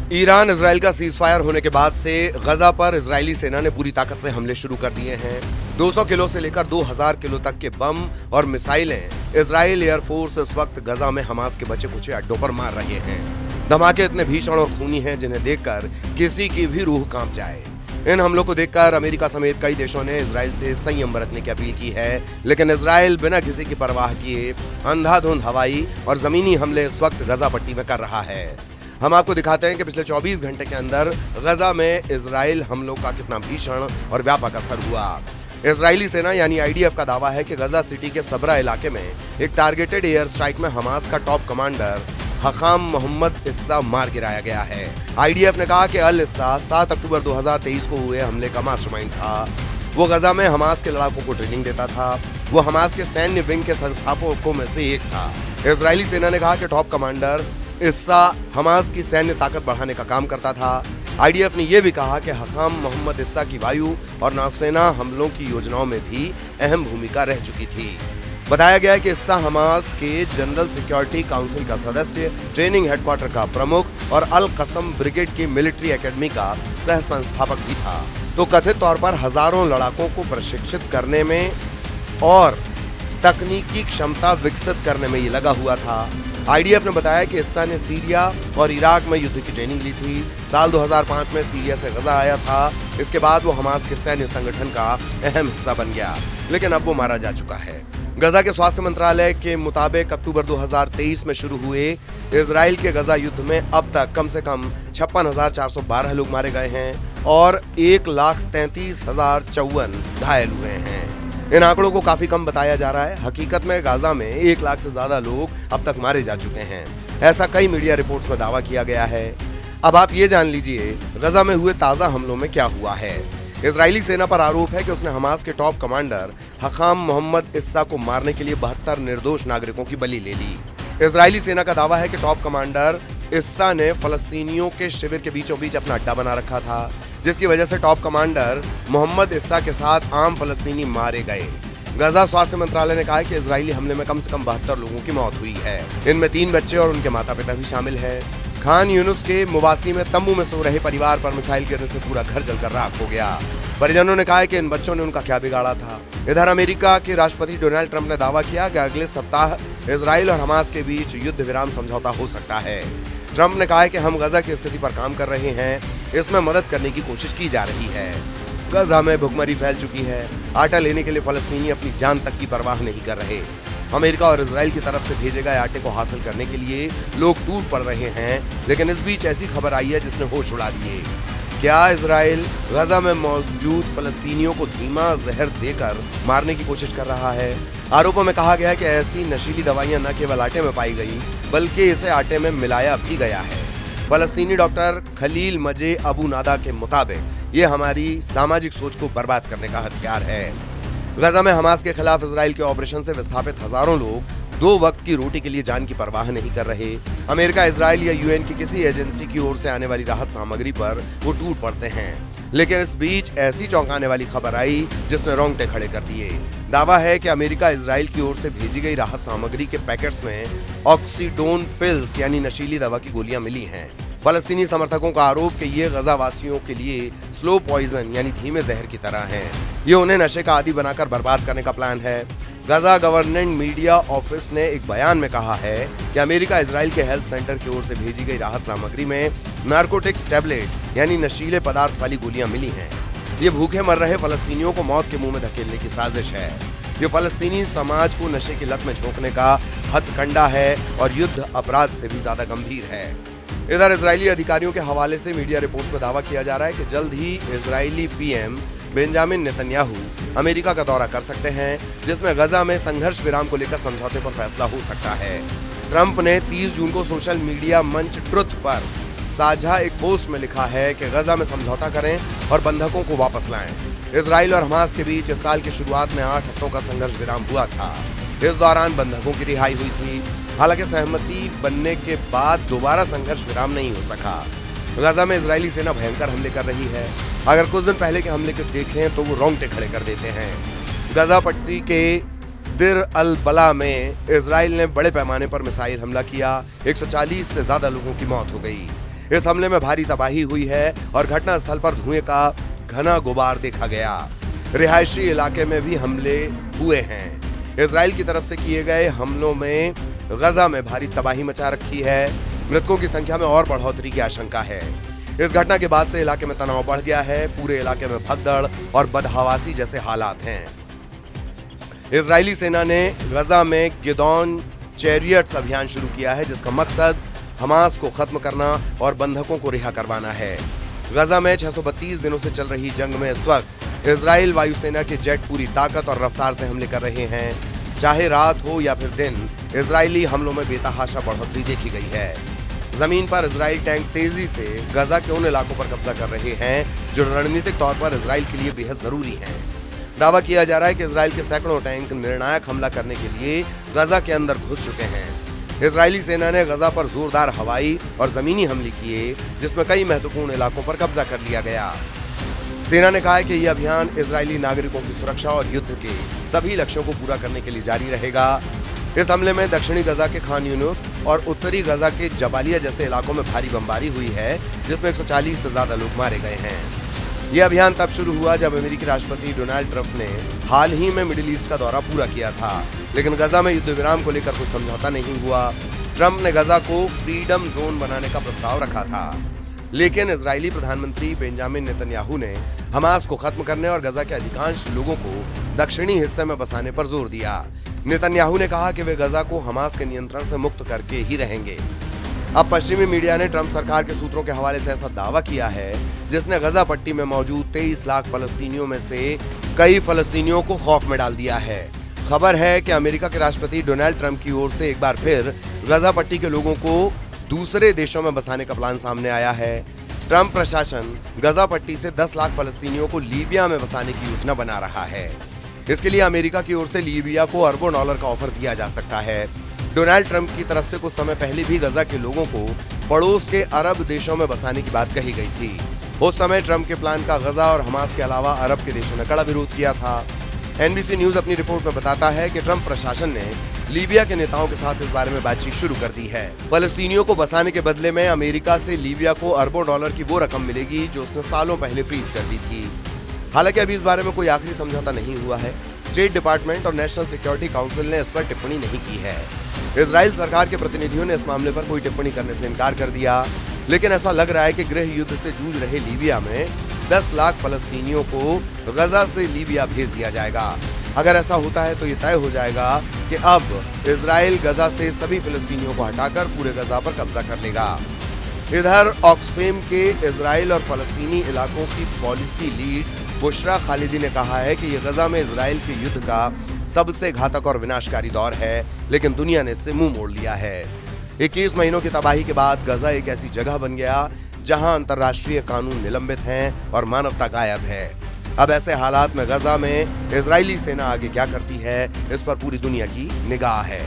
Iran Israel का ceasefire होने के बाद से गजा पर इजरायली सेना ने पूरी ताकत से हमले शुरू कर दिए हैं। 200 किलो से लेकर 2000 किलो तक के बम और मिसाइलें इजराइल एयरफोर्स इस वक्त गजा में हमास के बचे कुचे अड्डों पर मार रहे हैं। धमाके इतने भीषण और खूनी हैं जिन्हें देखकर किसी की भी रूह कांप जाए। इन हमलों को देखकर अमेरिका समेत कई देशों ने इजराइल से संयम बरतने की अपील की है, लेकिन इजराइल बिना किसी की परवाह किए अंधाधुंध हवाई और जमीनी हमले इस वक्त गजा पट्टी में कर रहा है। हम आपको दिखाते हैं कि पिछले 24 घंटे के अंदर गजा में इजराइल हमलों का कितना भीषण और व्यापक असर हुआ। इजरायली सेना यानी आईडीएफ का दावा है कि गजा सिटी के सबरा इलाके में एक टारगेटेड एयर स्ट्राइक में हमास का टॉप कमांडर हकाम मोहम्मद इस्सा मार गिराया गया है। आईडीएफ ने कहा कि अल इस्सा 7 अक्टूबर 2023 को हुए हमले का मास्टरमाइंड था। वो गजा में हमास के लड़ाकों को ट्रेनिंग देता था। वो हमास के सैन्य विंग के संस्थापकों में से एक था। इजरायली सेना ने कहा कि टॉप कमांडर इस्सा हमास की सैन्य ताकत बढ़ाने का काम करता था। आईडीएफ ने यह भी कहा कि हकाम मोहम्मद इस्सा की वायु और नौसेना हमलों की योजनाओं में भी अहम भूमिका रह चुकी थी। बताया गया है कि इस्सा हमास के जनरल सिक्योरिटी काउंसिल का सदस्य, ट्रेनिंग हेडक्वार्टर का प्रमुख और अल कसम ब्रिगेड की मिलिट्री एकेडमी का सह संस्थापक भी था। तो कथित तौर पर हजारों लड़ाकों को प्रशिक्षित करने में और तकनीकी क्षमता विकसित करने में ये लगा हुआ था। आईडीएफ ने बताया कि इस्सा ने सीरिया और इराक में युद्ध की ट्रेनिंग ली थी। साल 2005 में सीरिया से गजा आया था। इसके बाद वो हमास के सैन्य संगठन का अहम हिस्सा बन गया, लेकिन अब वो मारा जा चुका है। गजा के स्वास्थ्य मंत्रालय के मुताबिक अक्टूबर 2023 में शुरू हुए इजराइल के गजा युद्ध में अब तक कम से कम 56,412 लोग मारे गए हैं और 1,33,054 घायल हुए हैं। इन आंकड़ों को काफी कम बताया जा रहा है। हकीकत में गाजा में 1 लाख से ज्यादा लोग अब तक मारे जा चुके हैं, ऐसा कई मीडिया रिपोर्ट्स में दावा किया गया है। अब आप ये जान लीजिए गजा में हुए ताजा हमलों में क्या हुआ है। इजरायली सेना पर आरोप है कि उसने हमास के टॉप कमांडर हकाम मोहम्मद इस्सा को मारने के लिए 72 निर्दोष नागरिकों की बलि ले ली। इजरायली सेना का दावा है कि टॉप कमांडर इस्सा ने फलस्तीनियों के शिविर के बीचों बीच अपना अड्डा बना रखा था, जिसकी वजह से टॉप कमांडर मोहम्मद इस्सा के साथ आम फलस्तीनी मारे गए। गजा स्वास्थ्य मंत्रालय ने कहा है कि इजरायली हमले में कम से कम 72 लोगों की मौत हुई है। इनमें 3 बच्चे और उनके माता पिता भी शामिल है। खान यूनुस के मुवासी में तंबू में सो रहे परिवार पर मिसाइल गिरने से पूरा घर जलकर राख हो गया। परिजनों ने कहा है कि इन बच्चों ने उनका क्या बिगाड़ा था। इधर अमेरिका के राष्ट्रपति डोनाल्ड ट्रंप ने दावा किया कि अगले सप्ताह इजराइल और हमास के बीच युद्ध विराम समझौता हो सकता है। ट्रंप ने कहा है कि हम गजा की स्थिति पर काम कर रहे हैं, इसमें मदद करने की कोशिश की जा रही है। गजा में भुखमरी फैल चुकी है। आटा लेने के लिए फलस्तीनी अपनी जान तक की परवाह नहीं कर रहे। अमेरिका और इजराइल की तरफ से भेजे गए आटे को हासिल करने के लिए लोग टूट पड़ रहे हैं, लेकिन इस बीच ऐसी खबर आई है जिसने होश उड़ा दिए। क्या इजराइल गजा में मौजूद फलस्तीनियों को धीमा जहर देकर मारने की कोशिश कर रहा है? आरोपों में कहा गया है कि ऐसी नशीली दवाइयां न केवल आटे में पाई गई, बल्कि इसे आटे में मिलाया भी गया है। फलस्तीनी डॉक्टर खलील मजे अबू नादा के मुताबिक ये हमारी सामाजिक सोच को बर्बाद करने का हथियार है। गजा में हमास के खिलाफ इजराइल के ऑपरेशन से विस्थापित हजारों लोग 2 वक्त की रोटी के लिए जान की परवाह नहीं कर रहे। अमेरिका, इजराइल या यूएन की किसी एजेंसी की ओर से आने वाली राहत सामग्री पर वो टूट पड़ते हैं, लेकिन इस बीच ऐसी चौंकाने वाली खबर आई जिसने रोंगटे खड़े कर दिए। दावा है कि अमेरिका, इजराइल की ओर से भेजी गई राहत सामग्री के पैकेट्स में ऑक्सीडोन पिल्स यानी नशीली दवा की गोलियां मिली हैं। फलस्तीनी समर्थकों का आरोप कि ये गजा वासियों के लिए स्लो पॉइजन यानी धीमे जहर की तरह हैं। ये उन्हें नशे का आदी बनाकर बर्बाद करने का प्लान है। गजा गवर्नमेंट मीडिया ऑफिस ने एक बयान में कहा है कि अमेरिका, इजराइल के हेल्थ सेंटर की ओर से भेजी गई राहत सामग्री में नार्कोटिक्स टैबलेट यानी नशीले पदार्थ वाली गोलियां मिली हैं। ये भूखे मर रहे फलस्तीनियों को मौत के मुंह में धकेलने की साजिश है। ये फलस्तीनी समाज को नशे की लत में झोंकने का हथकंडा है और युद्ध अपराध से भी ज्यादा गंभीर है। इधर इजरायली अधिकारियों के हवाले से मीडिया रिपोर्ट में दावा किया जा रहा है कि जल्द ही इजरायली पीएम बेंजामिन नेतन्याहू अमेरिका का दौरा कर सकते हैं, जिसमें गजा में संघर्ष विराम को लेकर समझौते पर फैसला हो सकता है। ट्रंप ने 30 जून को सोशल मीडिया मंच ट्रुथ पर साझा एक पोस्ट में लिखा है कि गजा में समझौता करें और बंधकों को वापस लाएं। इजराइल और हमास के बीच इस साल की शुरुआत में 8 हफ्तों का संघर्ष विराम हुआ था। इस दौरान बंधकों की रिहाई हुई थी। हालांकि सहमति बनने के बाद दोबारा संघर्ष विराम नहीं हो सका। गजा में इजरायली सेना भयंकर हमले कर रही है। अगर कुछ दिन पहले के हमले को देखें तो वो रोंगटे खड़े कर देते हैं। गजा पट्टी के दिर अल बला में इजराइल ने बड़े पैमाने पर मिसाइल हमला किया। 140 से ज्यादा लोगों की मौत हो गई। इस हमले में भारी तबाही हुई है और घटनास्थल पर धुएं का घना गुबार देखा गया। रिहायशी इलाके में भी हमले हुए हैं। इजराइल की तरफ से किए गए हमलों में गजा में भारी तबाही मचा रखी है। मृतकों की संख्या में और बढ़ोतरी की आशंका है। इस घटना के बाद से इलाके में तनाव बढ़ गया है। पूरे इलाके में भगदड़ और बदहवासी जैसे हालात हैं। इजरायली सेना ने गजा में गिदोन चैरियट्स अभियान शुरू किया है, जिसका मकसद हमास को खत्म करना और बंधकों को रिहा करवाना है। गजा में 632 दिनों से चल रही जंग में इस वक्त इजराइल वायुसेना के जेट पूरी ताकत और रफ्तार से हमले कर रहे हैं। चाहे रात हो या फिर दिन, इजरायली हमलों में बेतहाशा बढ़ोतरी देखी गई है। जमीन पर इजराइल टैंक तेजी से गजा के उन इलाकों पर कब्जा कर रहे हैं जो रणनीतिक तौर पर इजराइल के लिए बेहद जरूरी हैं। दावा किया जा रहा है कि इजराइल के सैकड़ों टैंक निर्णायक हमला करने के लिए गजा के अंदर घुस चुके हैं। इजरायली सेना ने गजा पर जोरदार हवाई और जमीनी हमले किए, जिसमें कई महत्वपूर्ण इलाकों पर कब्जा कर लिया गया। सेना ने कहा है कि यह अभियान इजरायली नागरिकों की सुरक्षा और युद्ध के सभी लक्ष्यों को पूरा करने के लिए जारी रहेगा। इस हमले में दक्षिणी गजा के खान यूनुस और उत्तरी गजा के जबालिया जैसे इलाकों में भारी बमबारी हुई है, जिसमें 140 से ज्यादा लोग मारे गए हैं। यह अभियान तब शुरू हुआ जब अमेरिकी राष्ट्रपति डोनाल्ड ट्रंप ने हाल ही में मिडिल ईस्ट का दौरा पूरा किया था, लेकिन गजा में युद्ध विराम को लेकर कोई समझौता नहीं हुआ। ट्रंप ने गजा को फ्रीडम जोन बनाने का प्रस्ताव रखा था, लेकिन इजरायली प्रधानमंत्री बेंजामिन नेतन्याहू ने हमास को खत्म करने और गजा के अधिकांश लोगों को दक्षिणी हिस्से में बसाने पर जोर दिया। नेतन्याहू ने कहा कि वे गजा को हमास के नियंत्रण से मुक्त करके ही रहेंगे। अब पश्चिमी मीडिया ने ट्रंप सरकार के सूत्रों के हवाले से ऐसा दावा किया है, जिसने गजा पट्टी में मौजूद 23 लाख फलस्तीनियों में से कई फलस्तीनियों को खौफ में डाल दिया है। खबर है कि अमेरिका के राष्ट्रपति डोनाल्ड ट्रंप की ओर से एक बार फिर गजा पट्टी के लोगों को दूसरे देशों में बसाने का प्लान सामने आया है। ट्रंप प्रशासन गजा पट्टी से 10 लाख फलस्तीनियों को लीबिया में बसाने की योजना बना रहा है। इसके लिए अमेरिका की ओर से लीबिया को अरबों डॉलर का ऑफर दिया जा सकता है। डोनाल्ड ट्रंप की तरफ से कुछ समय पहले भी गजा के लोगों को पड़ोस के अरब देशों में बसाने की बात कही गई थी। उस समय ट्रंप के प्लान का गजा और हमास के अलावा अरब के देशों ने कड़ा विरोध किया था। एनबीसी न्यूज अपनी रिपोर्ट में बताता है कि ट्रंप प्रशासन ने लीबिया के नेताओं के साथ इस बारे में बातचीत शुरू कर दी है। फलस्तीनियों को बसाने के बदले में अमेरिका से लीबिया को अरबों डॉलर की वो रकम मिलेगी जो उसने सालों पहले फ्रीज कर दी थी। हालांकि अभी इस बारे में कोई आखिरी समझौता नहीं हुआ है। स्टेट डिपार्टमेंट और नेशनल सिक्योरिटी काउंसिल ने इस पर टिप्पणी नहीं की है। इजराइल सरकार के प्रतिनिधियों ने इस मामले पर कोई टिप्पणी करने से इनकार कर दिया, लेकिन ऐसा लग रहा है कि गृह युद्ध से जूझ रहे लीबिया में 10 लाख फलस्तीनियों को गजा से लीबिया भेज दिया जाएगा। अगर ऐसा होता है तो ये तय हो जाएगा कि अब इजराइल गजा से सभी फिलिस्तीनियों को हटाकर पूरे गजा पर कब्जा कर लेगा। इधर ऑक्सफेम के इजराइल और फलस्तीनी इलाकों की पॉलिसी लीड बुशरा खालिदी ने कहा है कि ये गजा में इजराइल के युद्ध का सबसे घातक और विनाशकारी दौर है, लेकिन दुनिया ने इससे मुंह मोड़ लिया है। 21 महीनों की तबाही के बाद गजा एक ऐसी जगह बन गया जहां अंतर्राष्ट्रीय कानून निलंबित हैं और मानवता गायब है। अब ऐसे हालात में गजा में इजरायली सेना आगे क्या करती है, इस पर पूरी दुनिया की निगाह है।